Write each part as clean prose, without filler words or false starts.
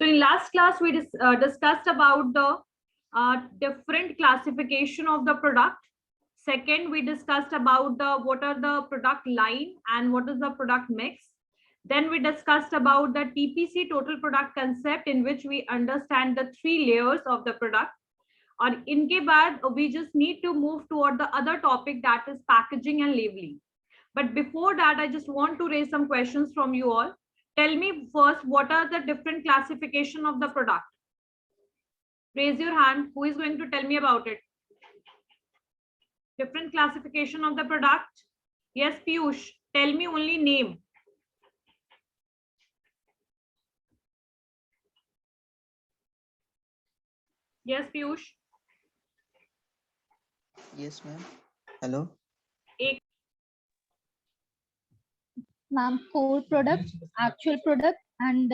So in last class, we discussed about the different classification of the product. Second, we discussed about the what are the product line and what is the product mix. Then we discussed about the TPC, total product concept, in which we understand the 3 layers of the product. और इनके बाद we just need to move toward the other topic, that is packaging and labeling. But before that, I just want to raise some questions from you all. Tell me first, what are the different classification of the product? Raise your hand. Who is going to tell me about it? Different classification of the product. Yes, Piyush, tell me only name. Yes, Piyush. Yes, ma'am. Hello. Ma'am, core product, actual product, and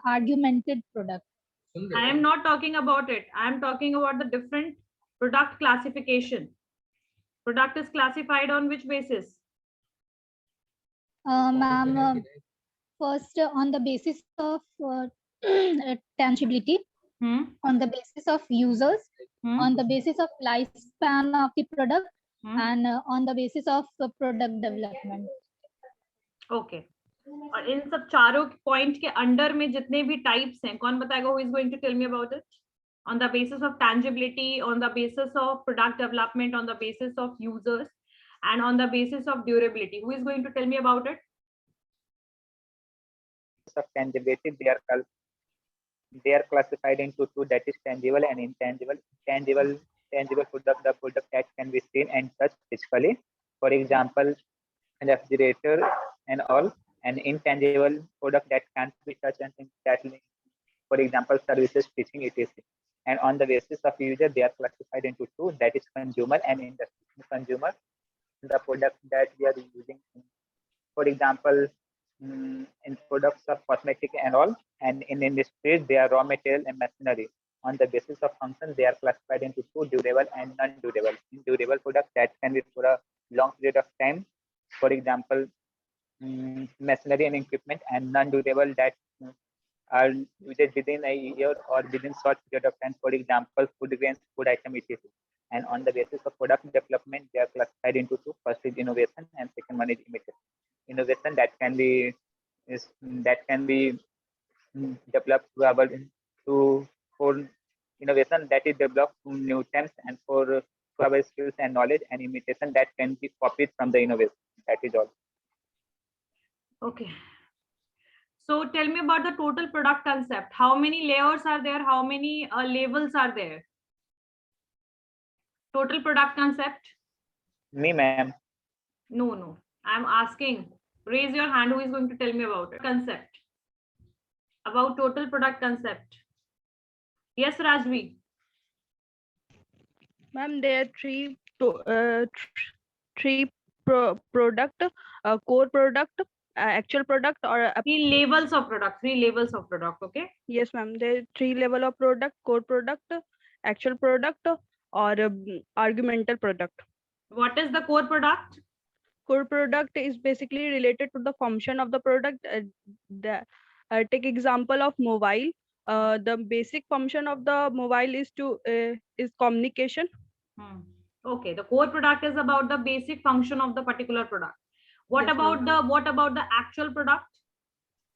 argumented product. I am not talking about it. I am talking about the different product classification. Product is classified on which basis? Ma'am, first on the basis of tangibility, on the basis of users, on the basis of lifespan of the product, and on the basis of product development. Okay. और इन सब चारों point के under में जितने भी types हैं, कौन बताएगा? Who is going to tell me about it? On the basis of tangibility, on the basis of product development, on the basis of users, and on the basis of durability. Who is going to tell me about it? Of tangibility, they are classified into 2, that is tangible and intangible. Tangible product, the product that can be seen and touched physically, for example refrigerator and all. An intangible product that can't be touched and that, for example services, teaching, etc. And on the basis of user, they are classified into 2, that is consumer and industry. Consumer, the product that we are using, for example in products of cosmetic and all, and in industries they are raw material and machinery. On the basis of function, they are classified into 2, durable and non-durable. Durable product that can be for a long period of time, for example machinery and equipment, and non-durable that are used within a year or within short period of time, for example food grains, food item, etc. And on the basis of product development, they are classified into 2. First is innovation and second one is imitation. Innovation that can be developed for innovation that is developed from new terms and for our skills and knowledge, and imitation that can be copied from the innovation. That is all. Okay. So tell me about the total product concept. How many layers are there? How many labels are there? Total product concept. Me, ma'am. No. I'm asking. Raise your hand. Who is going to tell me about it? Concept. About total product concept. Yes, Rajvi. Ma'am, there are three product, core product, actual product, or 3 levels of product. 3 levels of product. Okay. Yes, ma'am. There are 3 level of product: core product, actual product, or argumental product. What is the core product? Core product is basically related to the function of the product. Take example of mobile. The basic function of the mobile is communication. Okay, the core product is about the basic function of the particular product. What about the actual product?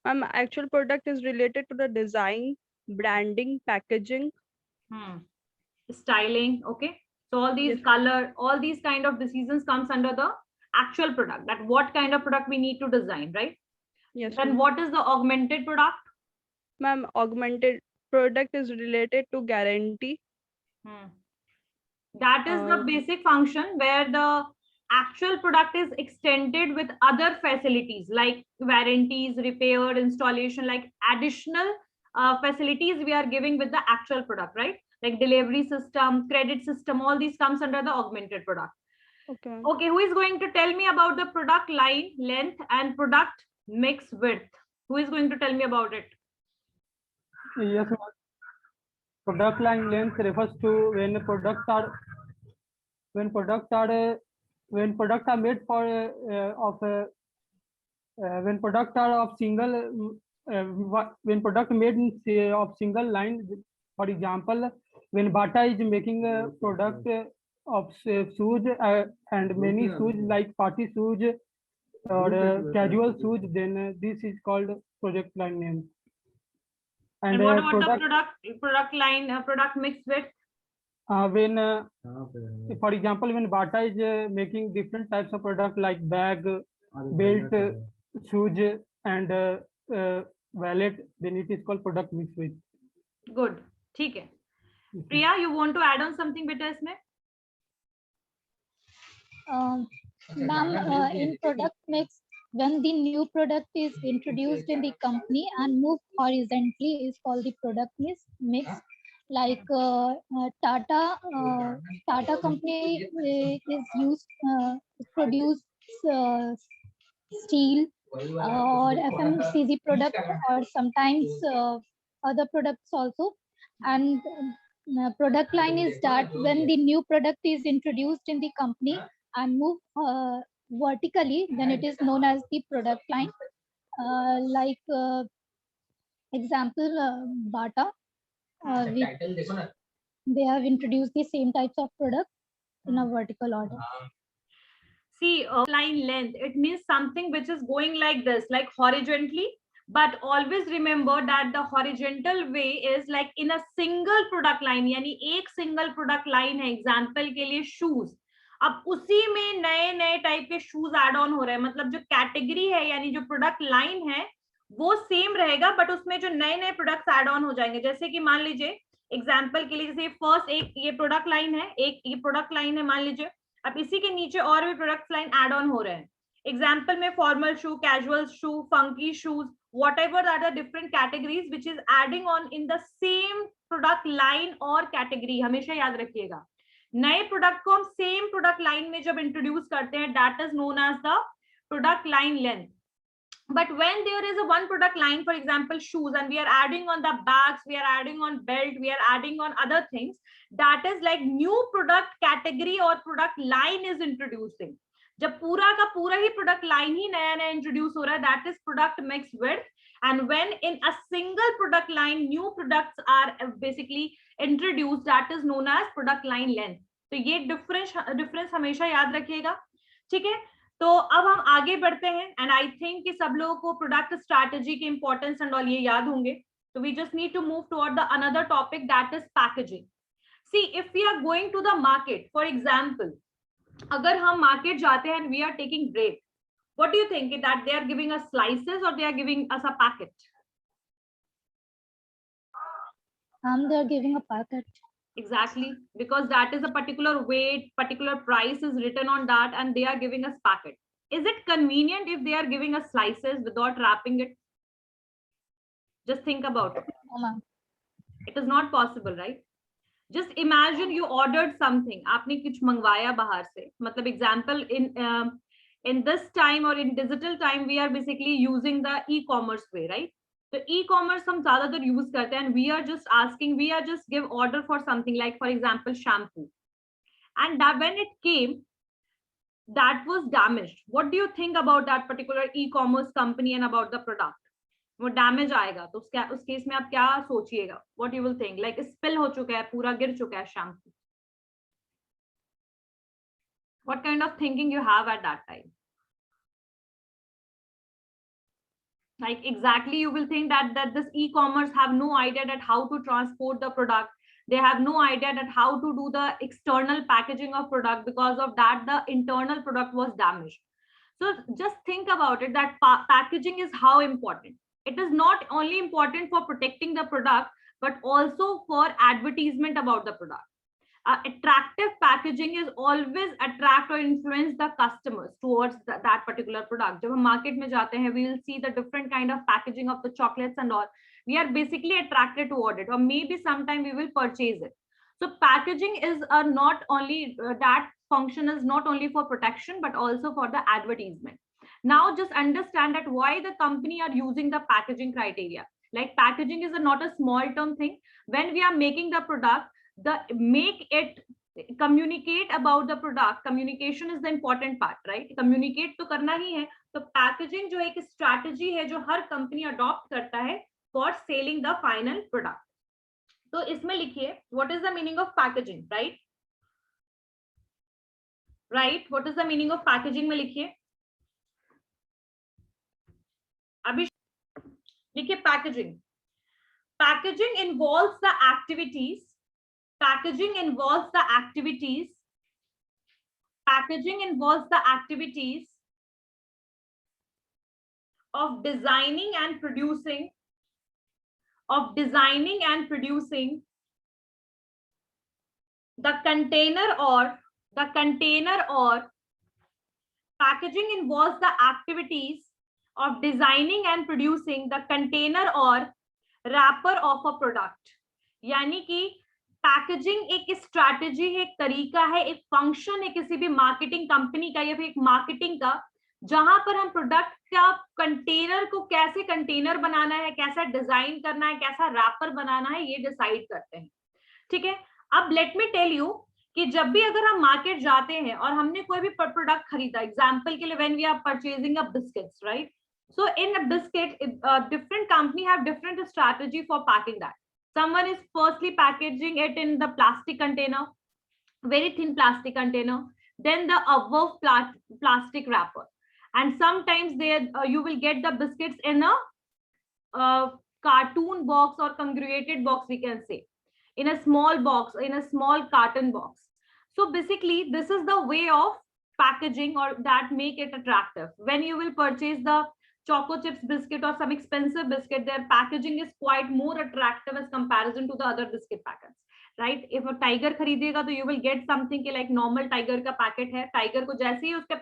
Actual product is related to the design, branding, packaging, styling. Okay, so all these color, all these kind of decisions comes under the actual product, that what kind of product we need to design, right? Yes. Then what is the augmented product? Ma'am, augmented product is related to guarantee. That is the basic function where the actual product is extended with other facilities like warranties, repair, installation, like additional facilities we are giving with the actual product, right? Like delivery system, credit system, all these comes under the augmented product. Okay, who is going to tell me about the product line, length, and product mix width? Who is going to tell me about it? Yes, product line length refers to when products are made for when products are of single when product made of single line, for example, when Bata is making a product of shoes and many shoes like party shoes or casual shoes, then this is called project line name. And what about the product line, product mix with? When for example, when Bata is making different types of product like bag, belt, shoes and wallet, then it is called product mix with. Good. ठीक है. Priya, you want to add on something बेटा इसमें? Ma'am, in product mix, when the new product is introduced in the company and moved horizontally is called the product mix. Like Tata company is used produce steel or FMCG product or sometimes other products also. And product line is that when the new product is introduced in the company and move vertically, then it is known as the product line. Like example, Bata, they have introduced the same types of product in a vertical order. See, line length, it means something which is going like this, like horizontally. But always remember that the horizontal way is like in a single product line, यानी एक single product line है. Example के लिए shoes. अब उसी में नए नए टाइप के शूज ऐड ऑन हो रहे हैं, मतलब जो कैटेगरी है यानी जो प्रोडक्ट लाइन है वो सेम रहेगा, बट उसमें जो नए नए प्रोडक्ट्स ऐड ऑन हो जाएंगे. जैसे कि मान लीजिए एग्जांपल के लिए, जैसे फर्स्ट एक ये प्रोडक्ट लाइन है, एक ये प्रोडक्ट लाइन है मान लीजिए, अब इसी के नीचे और भी प्रोडक्ट लाइन ऐड ऑन हो रहे हैं. एग्जांपल में formal shoe, casual shoe, funky shoes, whatever are the different categories which is adding on in the same product line और category. हमेशा याद रखिएगा, नए प्रोडक्ट को हम सेम प्रोडक्ट लाइन में जब इंट्रोड्यूस करते हैं, that is known as the product line length. But when there is a one product line, for example shoes, and we are adding on the bags, we are adding on belt, we are adding on other things, that is like new product category or product line is introducing. जब पूरा का पूरा ही product line ही नया नया introduce हो रहा है, that is product mix with. And when in a single product line new products are basically introduced, that is known as product line length. तो ये डिफरेंस हमेशा याद रखिएगा, ठीक है. तो अब हम आगे बढ़ते हैं, एंड आई थिंक कि सब लोगों को प्रोडक्ट स्ट्रैटेजी के इंपॉर्टेंस एंड ऑल ये याद होंगे. तो we just need to move toward the another topic, that is packaging. See, if we are going to the market, for example अगर हम मार्केट जाते हैं and we are taking bread, what do you think that they are giving us slices or they are giving us a packet? They are giving a packet. Exactly, because that is a particular weight, particular price is written on that, and they are giving us packet. Is it convenient if they are giving us slices without wrapping it? Just think about it. No, ma'am. It is not possible, right? Just imagine you ordered something, आपने कुछ मंगवाया बाहर से, मतलब example in this time or in digital time we are basically using the e-commerce way, right? तो e-commerce हम ज्यादातर use करते हैं, and we are just give order for something like for example shampoo, and that when it came that was damaged. What do you think about that particular e-commerce company and about the product? वो damage आएगा तो उस case में आप क्या सोचिएगा? What you will think? Like spill हो चुका है, पूरा गिर चुका है shampoo. What kind of thinking you have eight that time? Like exactly you will think that this e-commerce have no idea that how to transport the product. They have no idea that how to do the external packaging of product, because of that the internal product was damaged. So just think about it, that packaging is how important. It is not only important for protecting the product, but also for advertisement about the product. Attractive packaging is always attract or influence the customers towards that particular product. जब हम market में जाते हैं, we will see the different kind of packaging of the chocolates and all. We are basically attracted toward it, or maybe sometime we will purchase it. So packaging is not only that function is not only for protection, but also for the advertisement. Now just understand that why the company are using the packaging criteria. Like packaging is not a small term thing. When we are making the product, make it communicate about the product. Communication is the important part, right? Communicate to karna hi hai. So packaging packaging जो एक strategy है जो हर company adopt करता है for selling the final product. तो इसमें लिखिए what is the meaning of packaging, right what is the meaning of packaging में लिखिए, अभी लिखिए packaging. Packaging involves the activities, packaging involves the activities, packaging involves the activities of designing and producing, the container or packaging involves the activities of designing and producing the container or wrapper of a product। यानी कि packaging एक strategy है, एक तरीका है, एक function है किसी भी मार्केटिंग कंपनी का या फिर एक मार्केटिंग का, जहां पर हम प्रोडक्ट का कंटेनर को कैसे कंटेनर बनाना है, कैसा डिजाइन करना है, कैसा रैपर बनाना है, ये डिसाइड करते हैं। ठीक है, अब लेट मी टेल यू कि जब भी अगर हम मार्केट जाते हैं और हमने कोई भी प्रोडक्ट खरीदा, एग्जांपल के लिए when we are purchasing a biscuits, right, so in a biscuit different company have different strategy for packing that. Someone is firstly packaging it in the plastic container, very thin plastic container, then the above plastic wrapper, and sometimes there you will get the biscuits in a cartoon box or congregated box, we can say, in a small box, in a small carton box. So basically this is the way of packaging or that make it attractive. When you will purchase the choco chips biscuit or some expensive biscuit, their packaging is quite more attractive as comparison to the other biscuit packets, right? If a tiger खरीदेगा तो you will get something के like normal tiger का packet है, tiger को जैसे ही उसके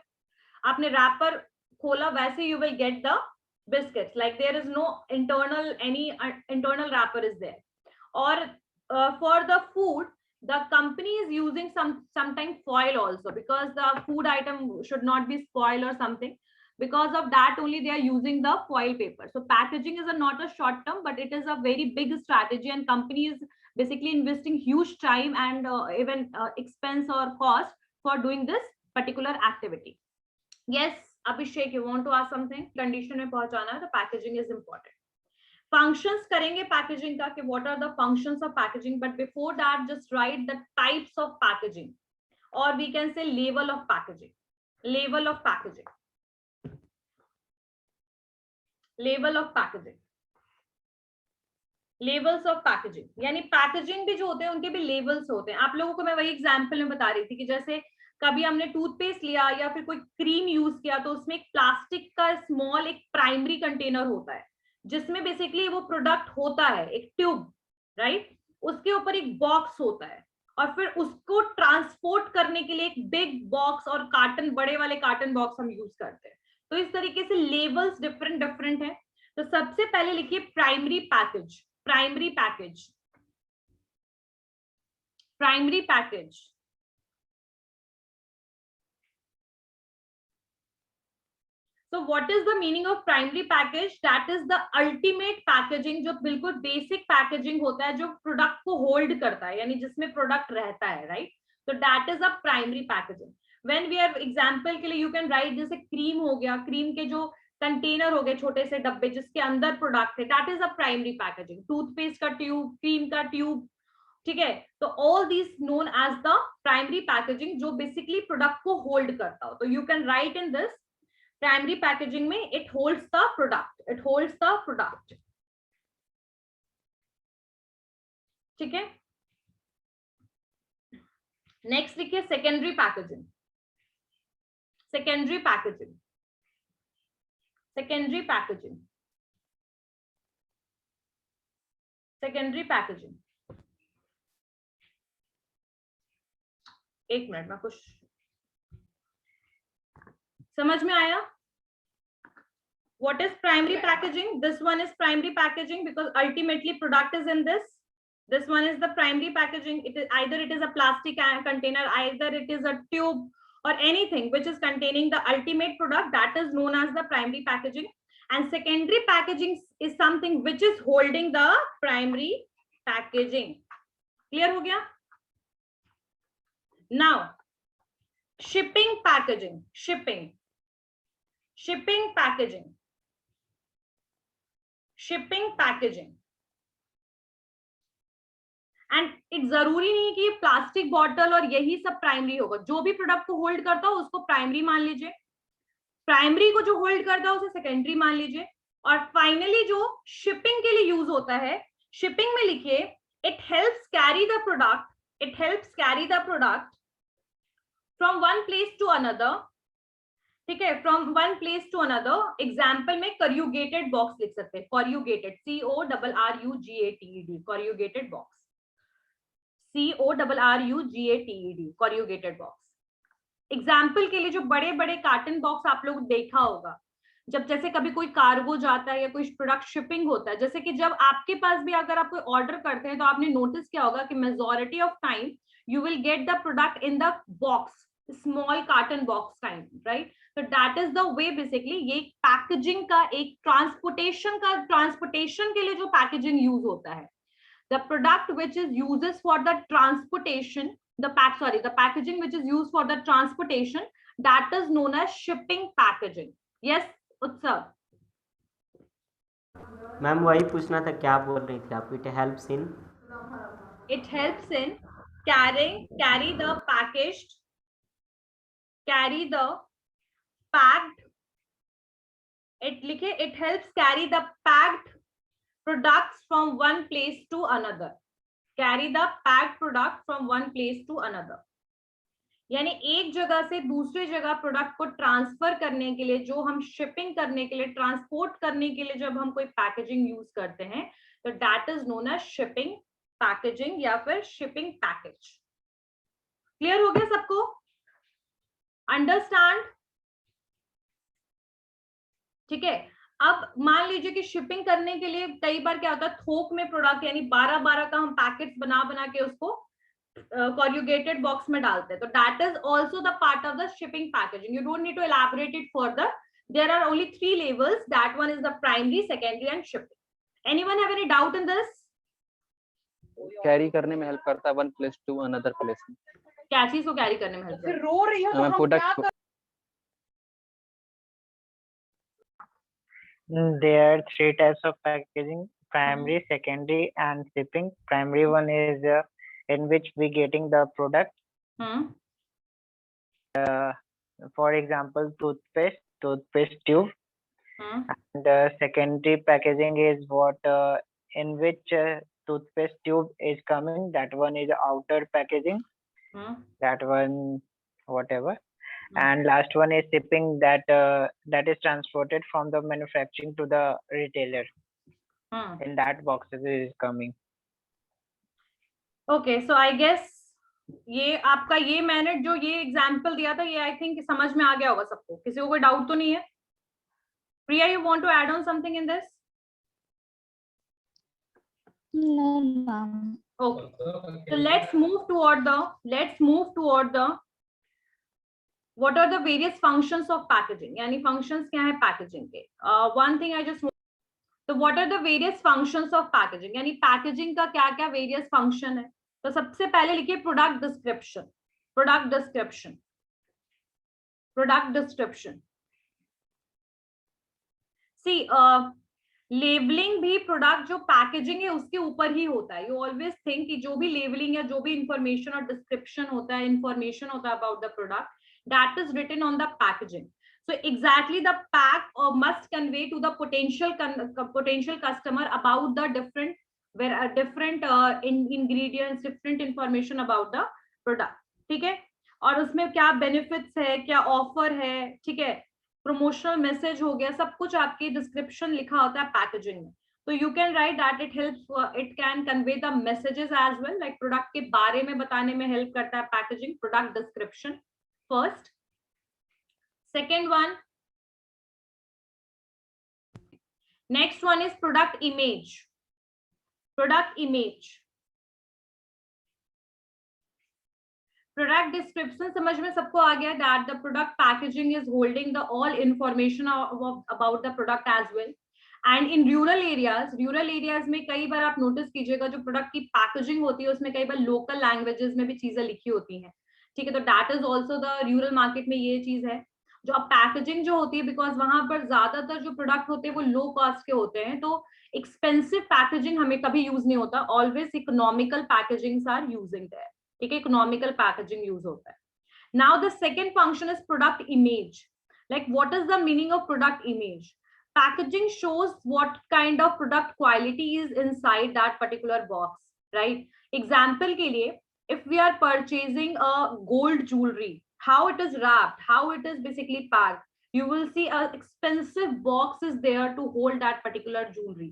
आपने wrapper खोला वैसे you will get the biscuits, like there is no any internal wrapper is there. Or for the food, the company is using sometimes foil also, because the food item should not be spoiled or something. Because of that only they are using the foil paper. So packaging is not a short term, but it is a very big strategy, and company is basically investing huge time and even expense or cost for doing this particular activity. Yes, Abhishek, you want to ask something? Condition में पहुंचाना है तो packaging is important. Functions करेंगे packaging का कि what are the functions of packaging, but before that just write the types of packaging, or we can say level of packaging. Level of packaging. Level of packaging, levels of packaging, यानी packaging भी जो होते हैं उनके भी levels होते हैं। आप लोगों को मैं वही एग्जांपल में बता रही थी कि जैसे कभी हमने टूथपेस्ट लिया या फिर कोई क्रीम यूज किया तो उसमें एक प्लास्टिक का स्मॉल एक प्राइमरी कंटेनर होता है जिसमें बेसिकली वो प्रोडक्ट होता है, एक ट्यूब, राइट, उसके ऊपर एक बॉक्स होता है और फिर उसको ट्रांसपोर्ट करने के लिए एक बिग बॉक्स और कार्टन, बड़े वाले कार्टन बॉक्स हम यूज करते हैं। तो इस तरीके से लेवल्स डिफरेंट है। तो सबसे पहले लिखिए primary package, primary package, primary package. So what is the meaning of primary package? That is the ultimate packaging, जो बिल्कुल बेसिक पैकेजिंग होता है जो प्रोडक्ट को होल्ड करता है, यानी जिसमें प्रोडक्ट रहता है, राइट? तो that is a primary packaging. When we are example के लिए यू कैन राइट, जैसे क्रीम हो गया, क्रीम के जो कंटेनर हो गए छोटे से डब्बे जिसके अंदर प्रोडक्ट है, that is a primary packaging. Toothpaste का ट्यूब, क्रीम का ट्यूब, ठीक है, तो all this known as the primary packaging जो बेसिकली प्रोडक्ट को होल्ड करता हो। तो you can write in this primary packaging में it holds the product, it holds the product, ठीक है। नेक्स्ट लिखिए secondary packaging, secondary packaging, secondary packaging, secondary packaging. एक मिनट में कुछ समझ में आया? What is primary packaging? This one is primary packaging because ultimately product is in this. This one is the primary packaging. It is either it is a plastic container, either it is a tube or anything which is containing the ultimate product, that is known as the primary packaging. And secondary packaging is something which is holding the primary packaging. Clear हो गया? Now, shipping packaging, shipping. Shipping packaging, shipping packaging. And it जरूरी नहीं कि plastic bottle और यही सब primary होगा, जो भी प्रोडक्ट को होल्ड करता हो उसको प्राइमरी मान लीजिए, प्राइमरी को जो होल्ड करता है उसे सेकेंडरी मान लीजिए, और फाइनली जो शिपिंग के लिए यूज होता है, शिपिंग में लिखिए it helps carry the product, it helps carry the product from one place to another, ठीक है, from one place to another. Example में कॉर्यूगेटेड बॉक्स लिख सकते हैं, corrugated, CORRUGATED, corrugated box, CORRUGATED, corrugated box. Example के लिए जो बड़े बड़े कार्टन बॉक्स आप लोग देखा होगा, जब जैसे कभी कोई कार्गो जाता है या कोई प्रोडक्ट शिपिंग होता है, जैसे कि जब आपके पास भी अगर आप कोई ऑर्डर करते हैं तो आपने नोटिस किया होगा कि majority of time you will get the product in the box, small carton box kind, right? तो that is the way basically ये पैकेजिंग का एक ट्रांसपोर्टेशन के लिए जो पैकेजिंग यूज होता है, the product which is uses for the transportation, the packaging which is used for the transportation, that is known as shipping packaging. Yes, Utsav? Ma'am वही पूछना था, क्या बोल रही थी आप? It helps in, It helps in carry the packaged, carry the packed, it लिखे, it helps carry the packed products from one place to another, carry the packed product from one place to another, यानी एक जगह से दूसरी जगह product को transfer करने के लिए, जो हम शिपिंग करने के लिए, ट्रांसपोर्ट करने के लिए जब हम कोई पैकेजिंग यूज करते हैं, तो that is known as shipping packaging या फिर शिपिंग पैकेज। क्लियर हो गया सबको? अंडरस्टैंड? ठीक है। अब मान लीजिए कि शिपिंग करने के लिए कई बार क्या होता है, थोक में प्रोडक्ट यानी 12-12 का हम पैकेट्स बना के उसको corrugated बॉक्स में डालते हैं, तो that is also the part of the shipping packaging. You don't need to elaborate it further, there are only 3 levels, that one is the primary, secondary and shipping. Anyone have any doubt in this? Carry करने में help करता है one place to another place. क्या चीज को carry करने में help करता है? रो रही हो तो हम क्या प्रोडक्ट कर... There are 3 types of packaging: primary, secondary, and shipping. Primary one is in which we getting the product. For example, toothpaste tube. And secondary packaging is what in which toothpaste tube is coming. That one is outer packaging. That one, whatever. And last one is shipping, that is transported from the manufacturing to the retailer. In that boxes is coming. Okay, so I guess ये आपका ये मैंने जो ये example दिया था, ये I think समझ में आ गया होगा सबको। किसी को कोई डाउट तो नहीं है? प्रिया, you want to add on something in this? No, ma'am. Okay, so let's move toward the what are the various functions of packaging, यानी functions क्या है पैकेजिंग के? One thing I just want, so what are the various functions of packaging, यानी packaging का क्या क्या various function है? तो सबसे पहले लिखिए product description, product description, product description. See labelling भी प्रोडक्ट जो पैकेजिंग है उसके ऊपर ही होता है। यू ऑलवेज थिंक कि जो भी लेबलिंग या जो भी इंफॉर्मेशन और डिस्क्रिप्शन होता है, इंफॉर्मेशन होता है about the product, that is written on the packaging. So exactly the pack must convey to the potential customer about the different ingredients, different information about the product. ठीक है, और उसमें क्या बेनिफिट्स है, क्या ऑफर है, ठीक है, प्रमोशनल मैसेज हो गया, सब कुछ आपके डिस्क्रिप्शन लिखा होता है पैकेजिंग में। तो you can write that it helps, it can convey the messages as well, like product के बारे में बताने में हेल्प करता है packaging, product description first. Second one, next one is product image. Product image, product description समझ में सबको आ गया, that the product packaging is holding the all information about the product as well. And in rural areas में कई बार आप notice कीजिएगा जो product की पैकेजिंग होती है उसमें कई बार लोकल लैंग्वेजेस में भी चीजें लिखी होती हैं, ठीक है, तो that is also the rural market में ये चीज है। जो अब पैकेजिंग जो होती है, बिकॉज वहां पर ज्यादातर जो प्रोडक्ट होते हैं वो लो कॉस्ट के होते हैं, तो एक्सपेंसिव पैकेजिंग हमें कभी यूज नहीं होता, always economical packaging are using there, ठीक है, इकोनॉमिकल पैकेजिंग यूज होता है. Now the second function is product image. Like what is the meaning of product image? Packaging shows what kind of product quality is inside that particular box, right? Example के लिए, if we are purchasing a gold jewelry, how it is wrapped, how it is basically packed, you will see a expensive box is there to hold that particular jewelry.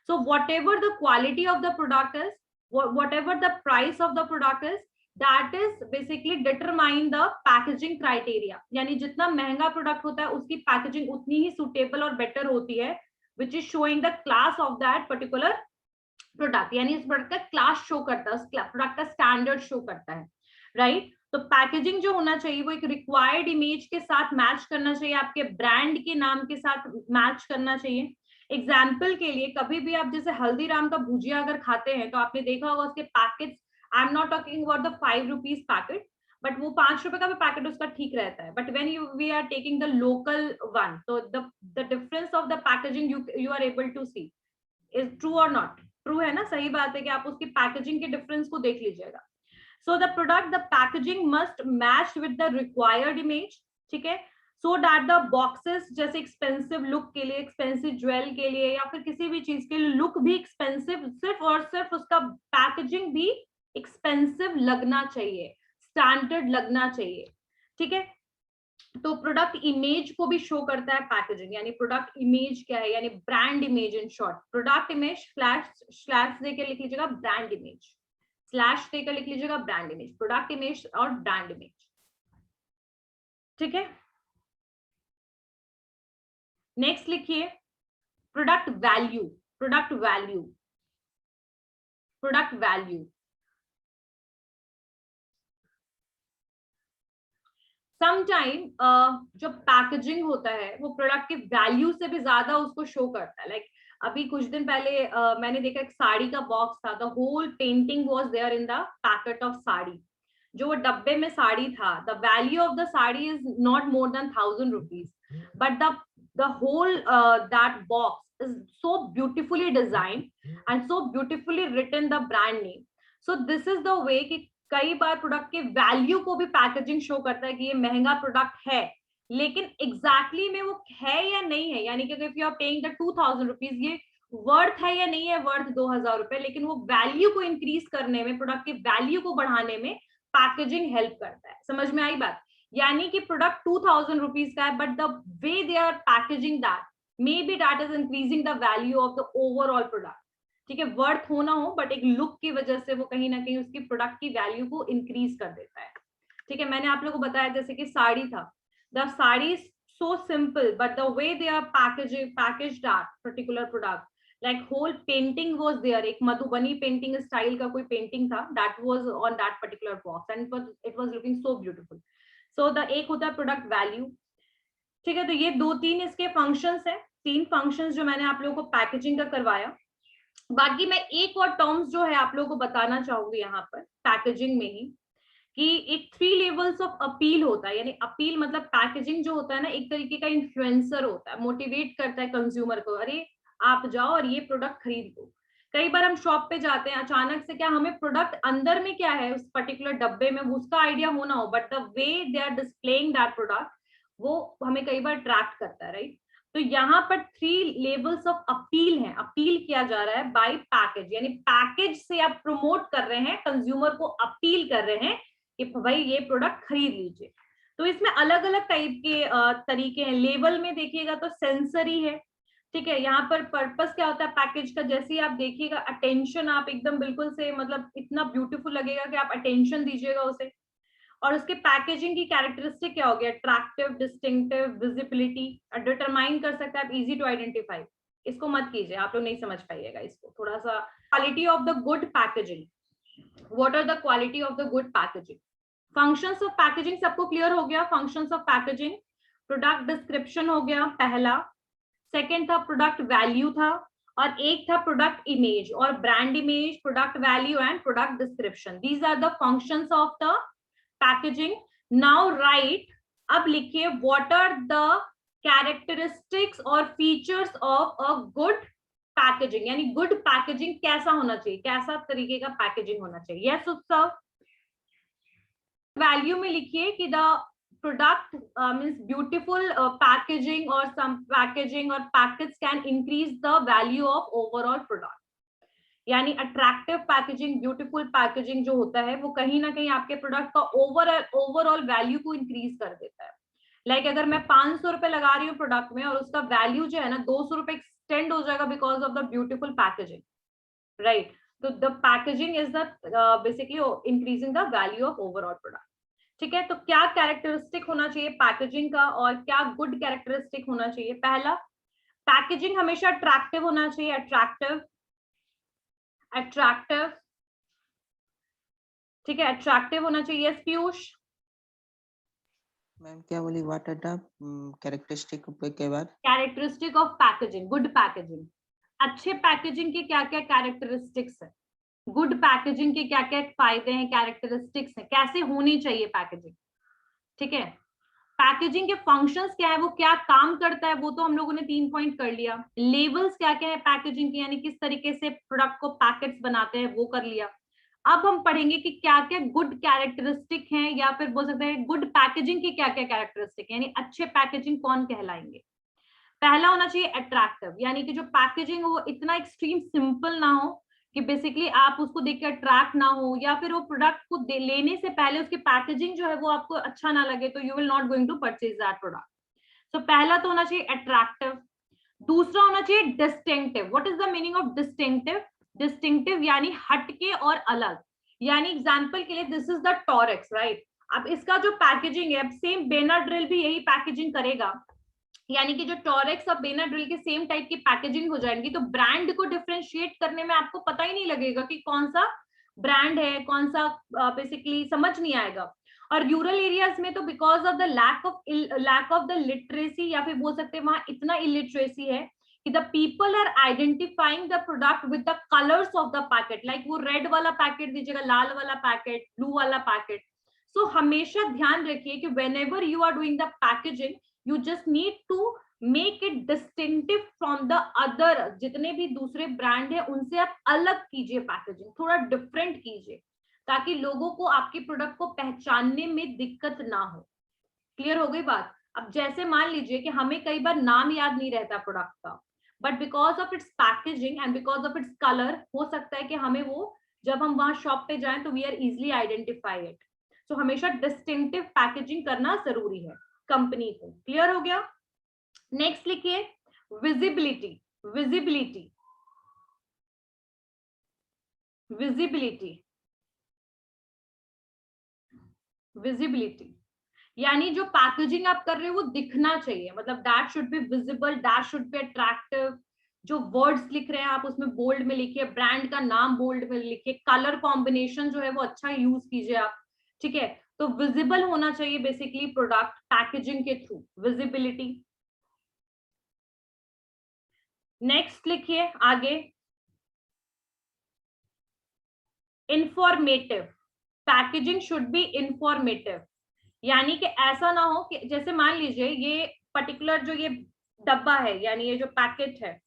So whatever the quality of the product is, whatever the price of the product is, that is basically determine the packaging criteria. यानी जितना महंगा product होता है उसकी packaging उतनी ही suitable और better होती है, which is showing the class of that particular product. यानी इस प्रोडक्ट का क्लास शो करता है, उस प्रोडक्ट का स्टैंडर्ड शो करता है, राइट? तो पैकेजिंग जो होना चाहिए वो एक रिक्वायर्ड इमेज के साथ मैच करना चाहिए, आपके ब्रांड के नाम के साथ मैच करना चाहिए. एग्जाम्पल के लिए, कभी भी आप जैसे हल्दीराम का भुजिया अगर खाते हैं तो आपने देखा होगा उसके packet, I am not talking about the 5 rupees packet, but वो 5 रुपए का भी पैकेट उसका ठीक रहता है, but when we are taking the local one, तो the difference of the packaging you are able to see. Is true और नॉट ट्रू? है ना, सही बात है कि आप उसकी पैकेजिंग के डिफरेंस को देख लीजिएगा. So the product, the packaging must match with the required image, ठीक है, सो दैट द बॉक्सेस, जैसे एक्सपेंसिव लुक के लिए, एक्सपेंसिव ज्वेल के लिए या फिर किसी भी चीज के लिए लुक भी एक्सपेंसिव, सिर्फ और सिर्फ उसका पैकेजिंग भी एक्सपेंसिव लगना चाहिए, स्टैंडर्ड लगना चाहिए, ठीक है. तो प्रोडक्ट इमेज को भी शो करता है पैकेजिंग. यानी प्रोडक्ट इमेज क्या है? यानी brand image. In short, product image slash देकर लिख लीजिएगा ब्रांड इमेज, स्लैश देकर लिख लीजिएगा ब्रांड इमेज, प्रोडक्ट इमेज और ब्रांड इमेज, ठीक है. नेक्स्ट लिखिए product value. Product value, product value. Sometime जो पैकेजिंग होता है वो प्रोडक्ट के वैल्यू से भी ज्यादा उसको शो करता है. लाइक अभी कुछ दिन पहले मैंने देखा एक साड़ी का बॉक्स था, the whole painting was there in the packet of sari. जो वो डब्बे में साड़ी था, the value of the sari is not more than 1000 rupees, but the whole that box is so beautifully designed and so beautifully written the brand name. So this is the way कि कई बार product के value को भी packaging show करता है कि ये महंगा प्रोडक्ट है, लेकिन एग्जैक्टली में वो है या नहीं है. यानी कि if you are paying the 2000 rupees, ये वर्थ है या नहीं है वर्थ 2000 रुपए, लेकिन वो वैल्यू को इंक्रीज करने में, प्रोडक्ट के वैल्यू को बढ़ाने में पैकेजिंग हेल्प करता है. समझ में आई बात? यानी कि प्रोडक्ट 2000 रुपीज का है, but the way they are packaging that, may be that is increasing the value of the overall product. ठीक है, वर्थ होना हो बट एक लुक की वजह से वो कहीं ना कहीं उसकी प्रोडक्ट की वैल्यू को इंक्रीज कर देता है. ठीक है, मैंने आप लोगों को बताया जैसे कि साड़ी था, the sari so simple but the way they are packaged that particular product, like whole painting was there, एक मधुबनी पेंटिंग स्टाइल का कोई पेंटिंग था, that was on that particular box and it was looking so beautiful. So the एक होता है product value. ठीक है, तो ये दो तीन इसके फंक्शंस हैं, तीन फंक्शंस जो मैंने आप लोगों को पैकेजिंग का करवाया. बाकी मैं एक और टर्म्स जो है आप लोगों को बताना चाहूंगी यहाँ पर पैकेजिंग में ही, कि एक 3 लेवल्स ऑफ अपील होता है. यानी अपील मतलब पैकेजिंग जो होता है ना, एक तरीके का इन्फ्लुएंसर होता है, मोटिवेट करता है कंज्यूमर को, अरे आप जाओ और ये प्रोडक्ट खरीद लो. कई बार हम शॉप पे जाते हैं, अचानक से क्या हमें प्रोडक्ट अंदर में क्या है उस पर्टिकुलर डब्बे में उसका आइडिया होना हो, but the way they are displaying that product वो हमें कई बार अट्रैक्ट करता है, राइट. तो यहाँ पर 3 लेवल्स ऑफ अपील है, अपील किया जा रहा है बाय पैकेज. यानी पैकेज से आप प्रमोट कर रहे हैं, कंज्यूमर को अपील कर रहे हैं कि भाई ये प्रोडक्ट खरीद लीजिए. तो इसमें अलग अलग टाइप के तरीके हैं. लेवल में देखिएगा तो सेंसरी है. ठीक है, यहाँ पर पर्पस क्या होता है पैकेज का, जैसे ही आप देखिएगा अटेंशन, आप एकदम बिल्कुल से मतलब इतना ब्यूटीफुल लगेगा कि आप अटेंशन दीजिएगा उसे. और उसके पैकेजिंग की कैरेक्टरिस्टिक क्या हो गया, अट्रैक्टिव, डिस्टिंक्टिव, विजिबिलिटी, डिटरमाइन कर सकते हैं आप, इजी टू आइडेंटिफाई. इसको मत कीजिए, आप लोग नहीं समझ पाइएगा इसको. थोड़ा सा quality of the good packaging, what are the quality of the good packaging. Functions of packaging सबको क्लियर हो गया. Functions of packaging, product description हो गया पहला, सेकेंड था प्रोडक्ट वैल्यू था, और एक था प्रोडक्ट इमेज और brand image, product value and product description. These are the functions of the packaging. Now write अब लिखिए व्हाट आर द कैरेक्टरिस्टिक्स और features of a good packaging, यानी गुड पैकेजिंग कैसा होना चाहिए, कैसा तरीके का पैकेजिंग होना चाहिए। यस उत्सव, वैल्यू में लिखिए कि the product means beautiful packaging और सम पैकेजिंग और packets can increase the value of overall product, यानी अट्रैक्टिव पैकेजिंग, ब्यूटीफुल पैकेजिंग जो होता है वो कहीं ना कहीं आपके प्रोडक्ट का ओवरऑल वैल्यू को इंक्रीज कर देता है। लाइक अगर मैं 500 रुपए लगा रही हूँ प्रोडक्ट में और उसका वैल्यू जो है ना 200 रुपए एक्सटेंड हो जाएगा because of the beautiful packaging, right. तो the packaging is the basically increasing the value of overall product. ठीक है, तो क्या कैरेक्टरिस्टिक होना चाहिए पैकेजिंग का और क्या गुड कैरेक्टरिस्टिक होना चाहिए। पहला, पैकेजिंग हमेशा अट्रैक्टिव होना चाहिए, अट्रैक्टिव, ठीक है, अट्रैक्टिव होना चाहिए। यस पीयूष। मैम क्या बोली, व्हाट आर द कैरेक्टरिस्टिक के बाद? Characteristic of packaging, good packaging. अच्छे पैकेजिंग के क्या क्या कैरेक्टरिस्टिक्स है, गुड पैकेजिंग के क्या क्या फायदे हैं, कैरेक्टरिस्टिक्स हैं, कैसे होनी चाहिए पैकेजिंग। ठीक है, पैकेजिंग के फंक्शंस क्या है, वो क्या काम करता है, वो तो हम लोगों ने 3 पॉइंट कर लिया। लेबल्स क्या क्या है पैकेजिंग के, यानी किस तरीके से प्रोडक्ट को पैकेट्स बनाते हैं, वो कर लिया। अब हम पढ़ेंगे कि क्या क्या गुड कैरेक्टरिस्टिक हैं, या फिर बोल सकते हैं गुड पैकेजिंग के क्या क्या कैरेक्टरिस्टिक, यानी अच्छे पैकेजिंग कौन कहलाएंगे। पहला होना चाहिए अट्रैक्टिव, यानी कि जो पैकेजिंग हो वो इतना एक्सट्रीम सिंपल ना हो कि बेसिकली आप उसको देख के अट्रैक्ट ना हो, या फिर वो प्रोडक्ट को लेने से पहले उसकी पैकेजिंग जो है वो आपको अच्छा ना लगे, तो you will not going to purchase that product. So पहला तो होना चाहिए अट्रैक्टिव। दूसरा होना चाहिए distinctive. What is the meaning of distinctive? Distinctive यानी हटके और अलग, यानी एग्जांपल के लिए this is the Torex, right. अब इसका जो पैकेजिंग है, सेम बेनाड्रिल भी यही पैकेजिंग करेगा, यानी कि जो टॉरेक्स और बेनाड्रिल के सेम टाइप की पैकेजिंग हो जाएंगी, तो ब्रांड को डिफरेंशिएट करने में आपको पता ही नहीं लगेगा कि कौन सा ब्रांड है, कौन सा बेसिकली समझ नहीं आएगा। और रूरल एरियाज में तो because of the lack of the literacy, या फिर बोल सकते हैं वहां इतना इलिटरेसी है कि the people are identifying the product with the colours of the packet, like वो रेड वाला पैकेट दीजिएगा, लाल वाला पैकेट, ब्लू वाला पैकेट। सो हमेशा ध्यान रखिए कि whenever you are doing the packaging, you just need to make it distinctive from the other, जितने भी दूसरे ब्रांड है उनसे आप अलग कीजिए पैकेजिंग, थोड़ा डिफरेंट कीजिए, ताकि लोगों को आपके प्रोडक्ट को पहचानने में दिक्कत ना हो। क्लियर हो गई बात। अब जैसे मान लीजिए कि हमें कई बार नाम याद नहीं रहता प्रोडक्ट का, but because of its packaging and because of its colour हो सकता है कि हमें वो जब हम वहां शॉप पे जाएं तो we are easily identify it. तो हमेशा डिस्टिंक्टिव पैकेजिंग करना जरूरी है कंपनी को। क्लियर हो गया। नेक्स्ट लिखिए विजिबिलिटी। विजिबिलिटी, विजिबिलिटी, विजिबिलिटी यानी जो पैकेजिंग आप कर रहे हो वो दिखना चाहिए, मतलब that should be visible, that should be attractive. जो वर्ड्स लिख रहे हैं आप उसमें बोल्ड में लिखिए, ब्रांड का नाम बोल्ड में लिखिए, कलर कॉम्बिनेशन जो है वो अच्छा यूज कीजिए आप। ठीक है, तो विजिबल होना चाहिए बेसिकली प्रोडक्ट पैकेजिंग के थ्रू, विजिबिलिटी। नेक्स्ट लिखिए आगे informative. Packaging should be informative, यानी कि ऐसा ना हो कि जैसे मान लीजिए ये पर्टिकुलर जो ये डब्बा है, यानी ये जो पैकेट है,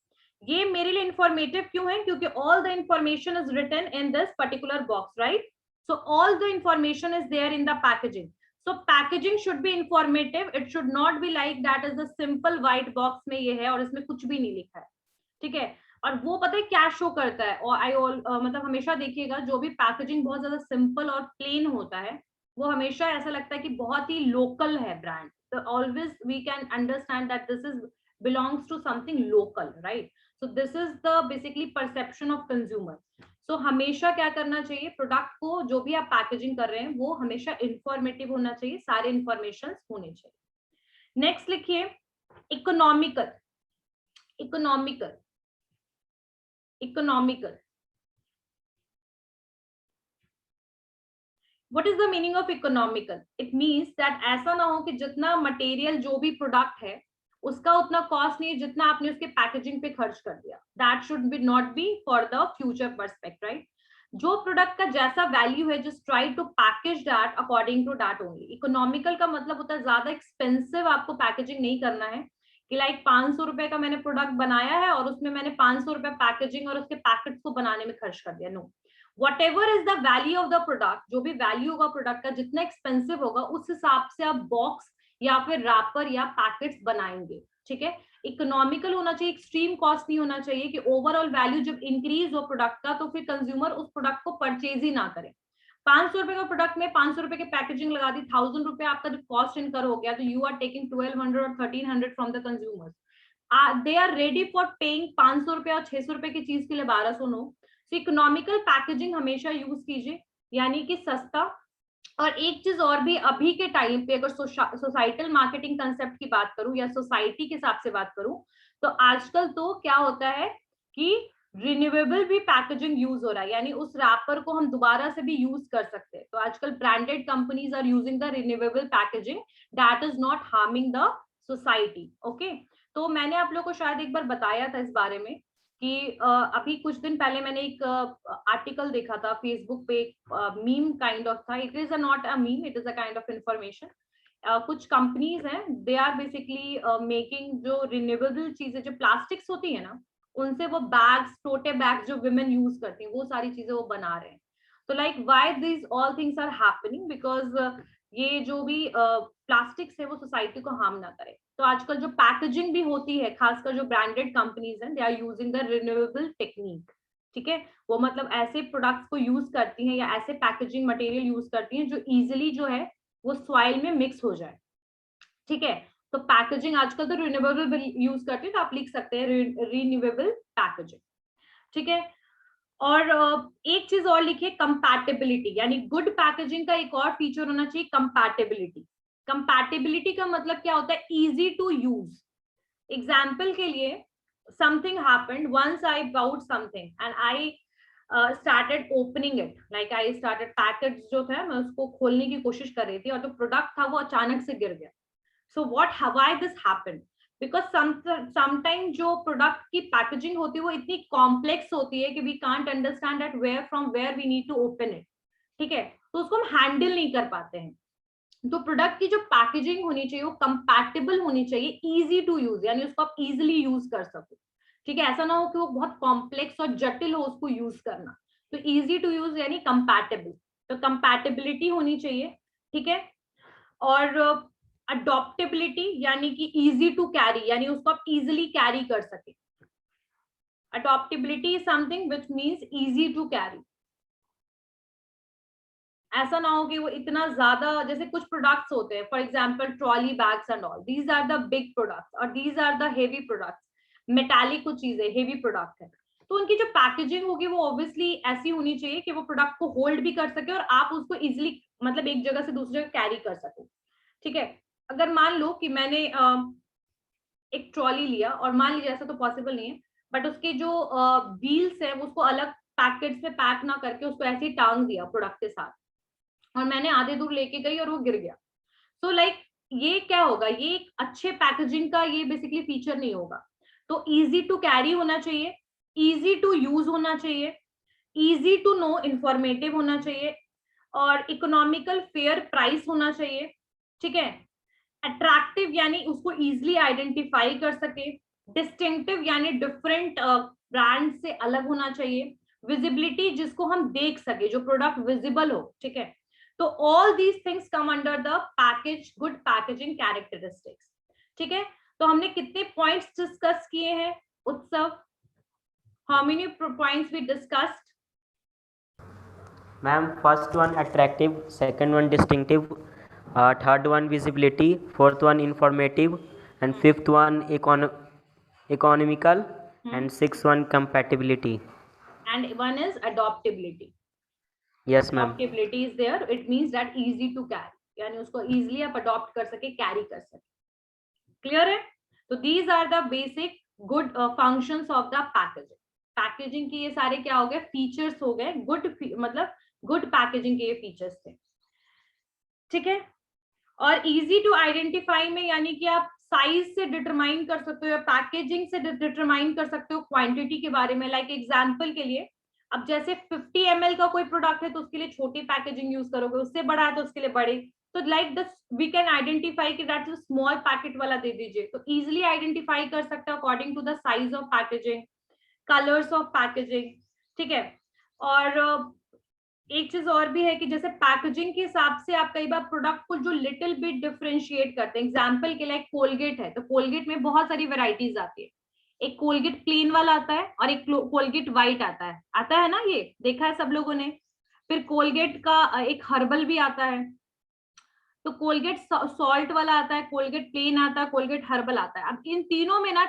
ये मेरे लिए इंफॉर्मेटिव क्यों है, क्योंकि all the information is written in this particular box, right. So all the information is there in the packaging. So packaging should be informative. It should not be like that is a simple white box में ये है और इसमें कुछ भी नहीं लिखा है। ठीक है, और वो पता है क्या शो करता है, और मतलब हमेशा देखिएगा जो भी पैकेजिंग बहुत ज्यादा सिंपल और प्लेन होता है वो हमेशा ऐसा लगता है कि बहुत ही लोकल है ब्रांड। तो always we can understand that this is belongs to something local, right? So this is the basically perception of consumer. So हमेशा क्या करना चाहिए, प्रोडक्ट को जो भी आप पैकेजिंग कर रहे हैं वो हमेशा इंफॉर्मेटिव होना चाहिए, सारे इंफॉर्मेशन होने चाहिए। नेक्स्ट लिखिए economical. Economical, economical, What is the meaning of economical? It means that ऐसा ना हो कि जितना मटेरियल जो भी प्रोडक्ट है उसका उतना कॉस्ट नहीं जितना आपने उसके पैकेजिंग पे खर्च कर दिया। That should be not be for the future perspect, right. जो प्रोडक्ट का जैसा वैल्यू है, just try to package that according to that only. Economical का मतलब होता है ज्यादा एक्सपेंसिव आपको पैकेजिंग नहीं करना है कि लाइक 500 रुपए का मैंने प्रोडक्ट बनाया है और उसमें मैंने 500 रुपए पैकेजिंग और उसके पैकेट्स को बनाने में खर्च कर दिया। No, whatever is the value of the product, जो भी वैल्यू होगा प्रोडक्ट का, जितना एक्सपेंसिव होगा उस हिसाब से आप बॉक्स या फिर रैपर या पैकेट्स बनाएंगे। ठीक है, इकोनॉमिकल होना चाहिए, एक्सट्रीम कॉस्ट नहीं होना चाहिए कि ओवरऑल वैल्यू जब इंक्रीज हो प्रोडक्ट का तो फिर कंज्यूमर उस प्रोडक्ट को परचेज ही ना करे। 500 रुपए का प्रोडक्ट में 500 रुपए की पैकेजिंग लगा दी, 1000 रुपए आपका जब कॉस्ट इनकर हो गया तो यू आर टेकिंग 1200 और 1300 from the consumers. They are ready for paying 500 रुपए और 600 रुपए की चीज के लिए 1200। नो, तो इकोनॉमिकल पैकेजिंग हमेशा यूज कीजिए, यानी कि सस्ता। और एक चीज और भी, अभी के टाइम पे अगर सोसाइटल मार्केटिंग कंसेप्ट की बात करूं या सोसाइटी के हिसाब से बात करूं, तो आजकल तो क्या होता है कि रिन्यूएबल भी पैकेजिंग यूज हो रहा है, यानी उस रैपर को हम दोबारा से भी यूज कर सकते हैं। तो आजकल branded companies are using the renewable packaging that is not harming the society. Okay, तो मैंने आप लोग को शायद एक बार बताया था इस बारे में कि अभी कुछ दिन पहले मैंने एक आर्टिकल देखा था फेसबुक पे, मीम काइंड ऑफ था। It is not a meme, it is a kind of information. कुछ कंपनीज हैं, दे आर बेसिकली मेकिंग जो रिन्यूएबल चीजें, जो प्लास्टिक्स होती है ना, उनसे वो बैग्स, टोटे बैग्स जो विमेन यूज करती हैं, वो सारी चीजें वो बना रहे हैं। तो like why this all things are happening, because ये जो भी प्लास्टिक्स है वो सोसाइटी को हार्म ना करे। तो आजकल जो पैकेजिंग भी होती है, खासकर जो ब्रांडेड कंपनीज हैं, they are using the renewable technique. ठीक है, वो मतलब ऐसे प्रोडक्ट्स को यूज करती हैं या ऐसे पैकेजिंग मटेरियल यूज करती हैं जो इजिली जो है वो सॉइल में मिक्स हो जाए। ठीक है, तो पैकेजिंग आजकल तो रिन्यूएबल यूज करते हैं, तो आप लिख सकते हैं रिन्यूएबल पैकेजिंग। ठीक है, और एक चीज और लिखिए, कंपैटिबिलिटी, यानी गुड पैकेजिंग का एक और फीचर होना चाहिए, कंपैटिबिलिटी। कंपैटिबिलिटी का मतलब क्या होता है? Easy to use. एग्जाम्पल के लिए, something happened once, I bought something and I started opening it, like I started packet जो था मैं उसको खोलने की कोशिश कर रही थी और जो प्रोडक्ट था वो अचानक से गिर गया। So what why this happened? Because sometime जो प्रोडक्ट की पैकेजिंग होती है वो इतनी कॉम्प्लेक्स होती है कि we can't understand that where from where we need to open it. ठीक है, तो उसको हम हैंडल नहीं कर पाते हैं। तो प्रोडक्ट की जो पैकेजिंग होनी चाहिए वो कंपैटिबल होनी चाहिए, इजी टू यूज, यानी उसको आप इजिली यूज कर सको। ठीक है, ऐसा ना हो कि वो बहुत कॉम्प्लेक्स और जटिल हो उसको यूज करना। तो इजी टू यूज यानी कंपैटिबल, तो कंपैटिबिलिटी होनी चाहिए। ठीक है, और अडॉप्टेबिलिटी यानी कि इजी टू कैरी, यानी उसको आप इजिली कैरी कर सके। Adaptability is something which means easy to carry. ऐसा ना हो कि वो इतना ज्यादा, जैसे कुछ प्रोडक्ट्स होते हैं, for example trolley bags and all, these are the big products और these are the heavy products. Metallic कुछ चीजें हेवी प्रोडक्ट है, तो उनकी जो पैकेजिंग होगी वो ऑब्वियसली ऐसी होनी चाहिए कि वो प्रोडक्ट को होल्ड भी कर सके और आप उसको इजिली, मतलब एक जगह से दूसरी जगह कैरी कर सको। ठीक है, अगर मान लो कि मैंने एक ट्रॉली लिया और मान लीजिए ऐसा तो पॉसिबल नहीं है, बट उसके जो व्हील्स है उसको अलग पैकेट्स में पैक ना करके उसको ऐसे ही टांग दिया प्रोडक्ट के साथ, और मैंने आधे दूर लेके गई और वो गिर गया। सो लाइक ये क्या होगा? ये एक अच्छे पैकेजिंग का ये बेसिकली फीचर नहीं होगा। तो इजी टू कैरी होना चाहिए, इजी टू यूज होना चाहिए, इजी टू नो इंफॉर्मेटिव होना चाहिए, और इकोनॉमिकल फेयर प्राइस होना चाहिए। ठीक है, अट्रैक्टिव यानी उसको इजिली आइडेंटिफाई कर सके, डिस्टिंक्टिव यानी डिफरेंट ब्रांड से अलग होना चाहिए, विजिबिलिटी जिसको हम देख सके, जो प्रोडक्ट विजिबल हो। ठीक है, तो all these things come under the package good packaging characteristics. ठीक है, तो हमने कितने पॉइंट्स डिस्कस किए हैं Utsav? How many points we discussed? Ma'am, first one attractive, second one distinctive, third one visibility, fourth one informative, and fifth one economical, and sixth one compatibility. And one is adoptability. Yes ma'am. Adoptability is there, it means that easy to carry, यानी उसको easily आप adopt कर सके, carry कर सके। Clear है? तो these are the basic good functions of the packaging. Packaging की ये सारे क्या हो गए? Features हो गए। Good मतलब good packaging के ये features थे। ठीक है, और easy to identify में यानी कि आप साइज से डिटरमाइन कर सकते हो या पैकेजिंग से डिटरमाइन कर सकते हो क्वांटिटी के बारे में। लाइक एग्जांपल के लिए अब जैसे 50 ml का कोई प्रोडक्ट है तो उसके लिए छोटी पैकेजिंग यूज करोगे, उससे बड़ा है तो उसके लिए बड़े। तो like this we can identify कि दैट इज स्मॉल पैकेट वाला दे दीजिए, तो इजिली आइडेंटिफाई कर सकते हैं according to the size of packaging, colours of packaging, ठीक है। और एक चीज और भी है कि जैसे पैकेजिंग के हिसाब से आप कई बार प्रोडक्ट को जो लिटिल बिट डिफरेंशिएट करते हैं, एग्जांपल के लिए कोलगेट है तो कोलगेट में बहुत सारी वेराइटीज आती है, एक कोलगेट प्लेन वाला आता है और एक कोलगेट व्हाइट आता है ना, ये देखा है सब लोगों ने। फिर कोलगेट का एक हर्बल भी आता है, तो कोलगेट सॉल्ट वाला आता है, कोलगेट प्लेन आता है, कोलगेट हर्बल आता है। अब इन तीनों में ना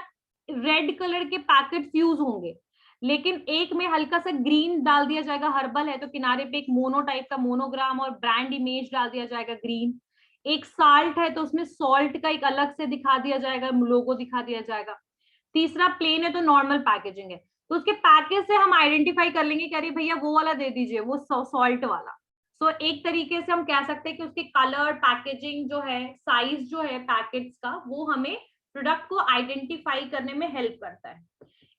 रेड कलर के पैकेट्स यूज होंगे, लेकिन एक में हल्का सा ग्रीन डाल दिया जाएगा, हर्बल है तो किनारे पे एक मोनो टाइप का मोनोग्राम और ब्रांड इमेज डाल दिया जाएगा ग्रीन। एक साल्ट है तो उसमें सॉल्ट का एक अलग से दिखा दिया जाएगा, लोगो दिखा दिया जाएगा। तीसरा प्लेन है तो नॉर्मल पैकेजिंग है, तो उसके पैकेज से हम आइडेंटिफाई कर लेंगे कि अरे भैया वो वाला दे दीजिए, वो सॉल्ट वाला। सो एक तरीके से हम कह सकते हैं कि उसके कलर, पैकेजिंग जो है, साइज जो है पैकेट्स का, वो हमें प्रोडक्ट को आइडेंटिफाई करने में हेल्प करता है।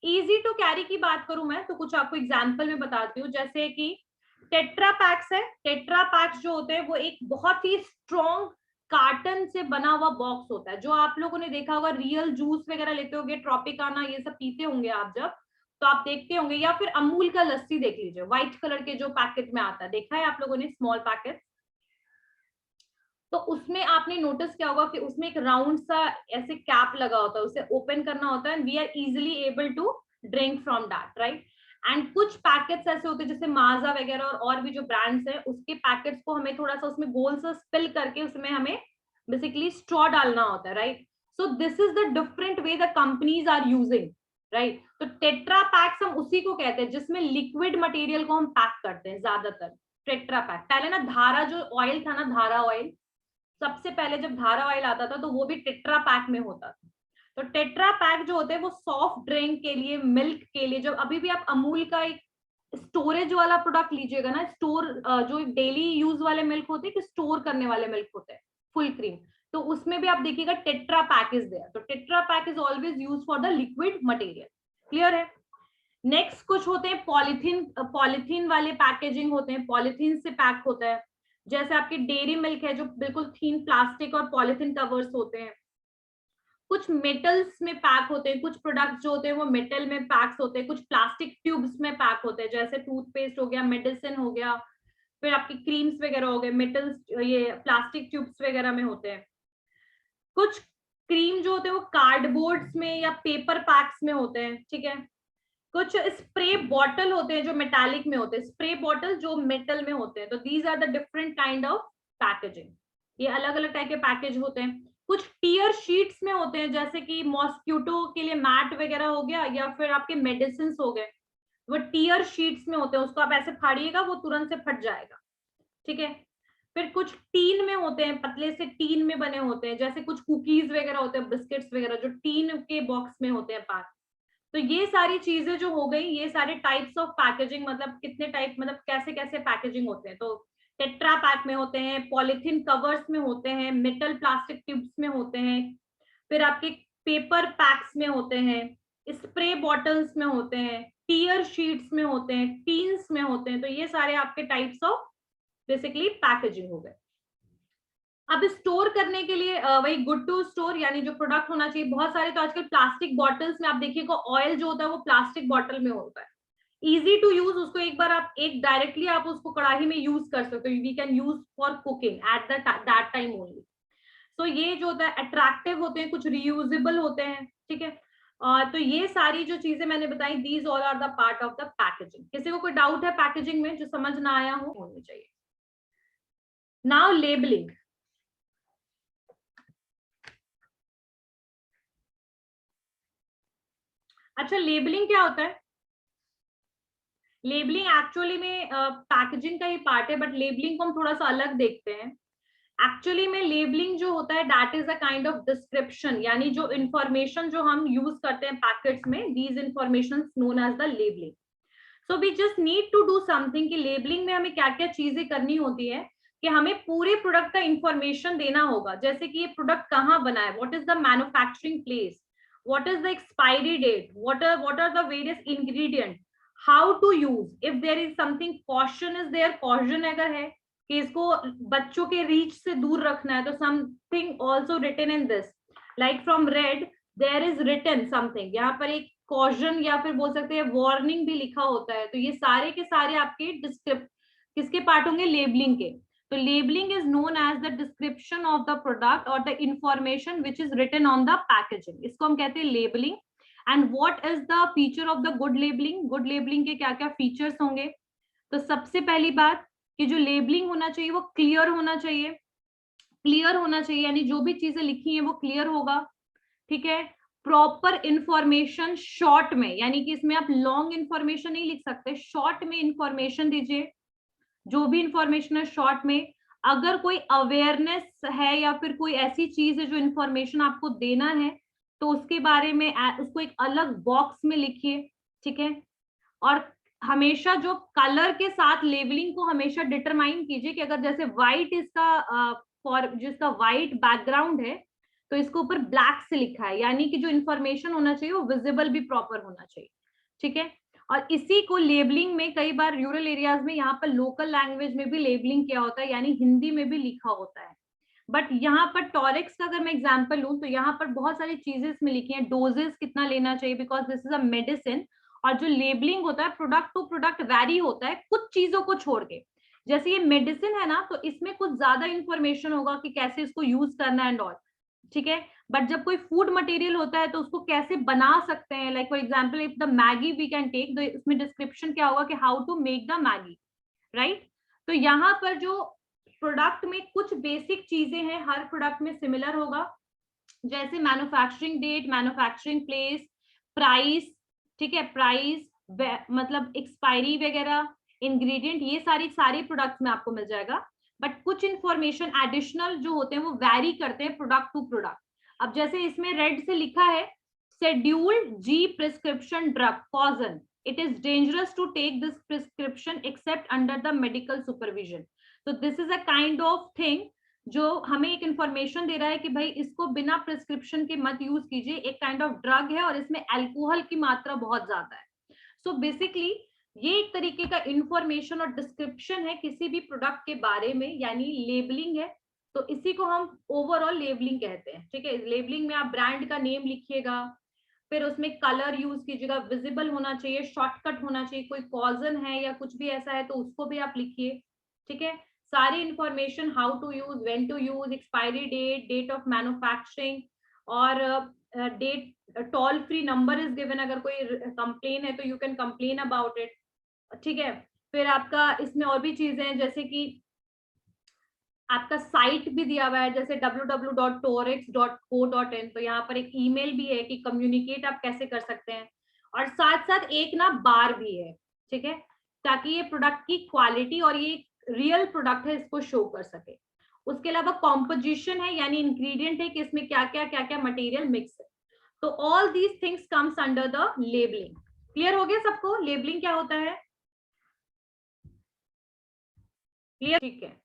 इजी टू कैरी की बात करूं मैं तो कुछ आपको एग्जांपल में बताती हूँ, जैसे कि टेट्रा पैक्स है। टेट्रा पैक्स जो होते हैं वो एक बहुत ही स्ट्रॉन्ग कार्टन से बना हुआ बॉक्स होता है, जो आप लोगों ने देखा होगा रियल जूस वगैरह लेते होंगे, ट्रॉपिकाना ये सब पीते होंगे आप जब, तो आप देखते होंगे, या फिर अमूल का लस्सी देख लीजिए, व्हाइट कलर के जो पैकेट में आता है, देखा है आप लोगों ने स्मॉल पैकेट, तो उसमें आपने नोटिस किया होगा कि उसमें एक राउंड सा ऐसे कैप लगा होता है, उसे ओपन करना होता है, we are easily able to drink from that, right. And कुछ पैकेट्स ऐसे होते हैं जैसे माजा वगैरह और भी जो ब्रांड्स हैं, उसके पैकेट्स को हमें थोड़ा सा उसमें गोल सा स्पिल करके उसमें हमें बेसिकली स्ट्रॉ डालना होता है, right. So this is the different way the companies are using, right. तो टेट्रा पैक्स हम उसी को कहते हैं जिसमें लिक्विड मटेरियल को हम पैक करते हैं ज्यादातर, टेट्रा पैक। पहले ना धारा जो ऑयल था ना, धारा ऑयल, सबसे पहले जब धारा ऑयल आता था तो वो भी टेट्रा पैक में होता था। तो टेट्रा पैक जो होते हैं वो सॉफ्ट ड्रिंक के लिए, मिल्क के लिए, जब अभी भी आप अमूल का एक स्टोरेज वाला प्रोडक्ट लीजिएगा ना, स्टोर जो डेली यूज वाले मिल्क होते हैं कि स्टोर करने वाले मिल्क होते हैं फुल क्रीम, तो उसमें भी आप देखिएगा टेट्रा पैक इज देयर। तो tetra pack is always use for the liquid material, clear है। नेक्स्ट कुछ होते हैं पॉलिथीन वाले पैकेजिंग होते हैं, पॉलिथीन से पैक होता है, जैसे आपकी डेयरी मिल्क है जो बिल्कुल थीन प्लास्टिक और पॉलिथीन कवर्स होते हैं। कुछ मेटल्स में पैक होते हैं, कुछ प्रोडक्ट्स जो होते हैं वो मेटल में पैक्स होते हैं, कुछ प्लास्टिक ट्यूब्स में पैक होते हैं, जैसे टूथपेस्ट हो गया, मेडिसिन हो गया, फिर आपकी क्रीम्स वगैरह हो गए, मेटल्स ये प्लास्टिक ट्यूब्स वगैरह में होते हैं। कुछ क्रीम जो होते हैं वो कार्डबोर्ड्स में या पेपर पैक्स में होते हैं, ठीक है। कुछ स्प्रे बॉटल होते हैं जो मेटालिक में होते हैं, स्प्रे बॉटल जो मेटल में होते हैं। तो these are the different kind of packaging, ये अलग अलग टाइप के पैकेज होते हैं। कुछ टीयर शीट्स में होते हैं, जैसे कि मॉस्किटो के लिए मैट वगैरह हो गया, या फिर आपके मेडिसिन हो गए, वो टीयर शीट्स में होते हैं, उसको आप ऐसे फाड़िएगा वो तुरंत से फट जाएगा, ठीक है। फिर कुछ टीन में होते हैं, पतले से टीन में बने होते हैं, जैसे कुछ कुकीज वगैरह होते हैं, बिस्किट्स वगैरह जो टीन के बॉक्स में होते हैं पैक। तो ये सारी चीजें जो हो गई, ये सारे टाइप्स ऑफ पैकेजिंग, मतलब कितने टाइप, मतलब कैसे कैसे पैकेजिंग होते हैं। तो टेट्रा पैक में होते हैं, पॉलिथीन कवर्स में होते हैं, मेटल प्लास्टिक ट्यूब्स में होते हैं, फिर आपके पेपर पैक्स में होते हैं, स्प्रे बॉटल्स में होते हैं, टीयर शीट्स में होते हैं, टीन्स में होते हैं। तो ये सारे आपके टाइप्स ऑफ बेसिकली पैकेजिंग हो गए। अब स्टोर करने के लिए वही गुड टू स्टोर, यानी जो प्रोडक्ट होना चाहिए, बहुत सारे तो आजकल प्लास्टिक बॉटल्स में आप देखिएगा, ऑयल जो होता है वो प्लास्टिक बॉटल में होता है, इजी टू यूज। उसको एक बार आप डायरेक्टली आप उसको कढ़ाई में यूज कर सकते हो, we can use for cooking at that time only. So ये जो होता है अट्रैक्टिव होते हैं, कुछ रीयूजेबल होते हैं, ठीक है। तो ये सारी जो चीजें मैंने बताई, these all are the part of the packaging. किसी को कोई डाउट है पैकेजिंग में जो समझ ना आया हो, होनी चाहिए। Now labelling. अच्छा, लेबलिंग क्या होता है? लेबलिंग एक्चुअली में पैकेजिंग का ही पार्ट है, बट लेबलिंग को हम थोड़ा सा अलग देखते हैं। एक्चुअली में लेबलिंग जो होता है that is a kind of description, यानी जो इंफॉर्मेशन जो हम यूज करते हैं पैकेट्स में, these information known as the labelling. So we just need to do something कि लेबलिंग में हमें क्या क्या चीजें करनी होती है कि हमें पूरे प्रोडक्ट का इंफॉर्मेशन देना होगा, जैसे कि ये प्रोडक्ट कहाँ बना है, what is the manufacturing place, what is the expiry date, what are the various ingredient, how to use, if there is something, caution is there, caution अगर है कि इसको बच्चों के रीच से दूर रखना है, तो something also written in this, like from red there is written something, यहाँ पर एक कॉशन या फिर बोल सकते हैं वार्निंग भी लिखा होता है। तो ये सारे के सारे आपके डिस्क्रिप्ट किसके पार्ट होंगे, लेबलिंग के। तो labelling is known as the description of the product और the information which is written on the packaging, इसको हम कहते हैं labelling. And what is the feature of the good labelling, good labelling के क्या क्या फीचर्स होंगे? तो सबसे पहली बात कि जो लेबलिंग होना चाहिए वो क्लियर होना चाहिए, क्लियर होना चाहिए यानी जो भी चीजें लिखी हैं वो क्लियर होगा, ठीक है। प्रॉपर इंफॉर्मेशन शॉर्ट में, यानी कि इसमें आप लॉन्ग इंफॉर्मेशन नहीं लिख सकते, शॉर्ट में इंफॉर्मेशन दीजिए, जो भी इंफॉर्मेशन है शॉर्ट में। अगर कोई अवेयरनेस है या फिर कोई ऐसी चीज है जो इंफॉर्मेशन आपको देना है तो उसके बारे में उसको एक अलग बॉक्स में लिखिए, ठीक है। और हमेशा जो कलर के साथ लेबलिंग को हमेशा डिटरमाइन कीजिए कि अगर जैसे व्हाइट इसका जिसका व्हाइट बैकग्राउंड है तो इसके ऊपर ब्लैक से लिखा है, यानी कि जो इंफॉर्मेशन होना चाहिए वो विजिबल भी प्रॉपर होना चाहिए, ठीक है। और इसी को लेबलिंग में कई बार रूरल एरियाज में यहाँ पर लोकल लैंग्वेज में भी लेबलिंग किया होता है, यानी हिंदी में भी लिखा होता है। बट यहाँ पर टॉरिक्स का अगर मैं एग्जांपल लूं तो यहाँ पर बहुत सारी चीजें इसमें लिखी हैं, डोजेस कितना लेना चाहिए, because this is a medicine. और जो लेबलिंग होता है प्रोडक्ट टू प्रोडक्ट वैरी होता है कुछ चीजों को छोड़ के, जैसे ये मेडिसिन है ना तो इसमें कुछ ज्यादा इंफॉर्मेशन होगा कि कैसे इसको यूज करना एंड ऑल, ठीक है। बट जब कोई फूड मटेरियल होता है तो उसको कैसे बना सकते हैं, like for example if the Maggi we can take, तो इसमें डिस्क्रिप्शन क्या होगा कि how to make the Maggi, right. तो यहाँ पर जो प्रोडक्ट में कुछ बेसिक चीजें हैं, हर प्रोडक्ट में सिमिलर होगा, जैसे manufacturing date, manufacturing place, price, ठीक है, प्राइस मतलब एक्सपायरी वगैरह, इंग्रेडिएंट, ये सारे प्रोडक्ट्स में आपको मिल जाएगा। बट कुछ इंफॉर्मेशन एडिशनल जो होते हैं वो वैरी करते हैं प्रोडक्ट टू प्रोडक्ट। अब जैसे इसमें रेड से लिखा है scheduled G prescription drug poison, it is dangerous to take this prescription except under the medical supervision. तो this is a kind of thing जो हमें एक इंफॉर्मेशन दे रहा है कि भाई इसको बिना प्रिस्क्रिप्शन के मत यूज कीजिए, एक काइंड ऑफ ड्रग है और इसमें अल्कोहल की मात्रा बहुत ज्यादा है। सो बेसिकली ये एक तरीके का इंफॉर्मेशन और डिस्क्रिप्शन है किसी भी प्रोडक्ट के बारे में, यानी लेबलिंग है। तो इसी को हम ओवरऑल लेबलिंग कहते हैं, ठीक है। लेबलिंग में आप ब्रांड का नेम लिखिएगा, फिर उसमें कलर यूज कीजिएगा, विजिबल होना चाहिए, शॉर्टकट होना चाहिए, कोई कॉजन है या कुछ भी ऐसा है तो उसको भी आप लिखिए, ठीक है। सारी information, how to use, when to use, expiry date, date of manufacturing और date, toll free number is given, अगर कोई कंप्लेन है तो you can complain about it, ठीक है। फिर आपका इसमें और भी चीजें हैं जैसे कि आपका साइट भी दिया हुआ है, जैसे www.torix.co.in, तो यहाँ पर एक ईमेल भी है कि कम्युनिकेट आप कैसे कर सकते हैं, और साथ साथ एक ना बार भी है, ठीक है, ताकि ये प्रोडक्ट की क्वालिटी और ये रियल प्रोडक्ट है इसको शो कर सके। उसके अलावा कॉम्पोजिशन है, यानी इंग्रेडिएंट है कि इसमें क्या क्या मटेरियल मिक्स है। तो all these things comes under the labelling. Clear हो गया सबको लेबलिंग क्या होता है? क्लियर, ठीक है।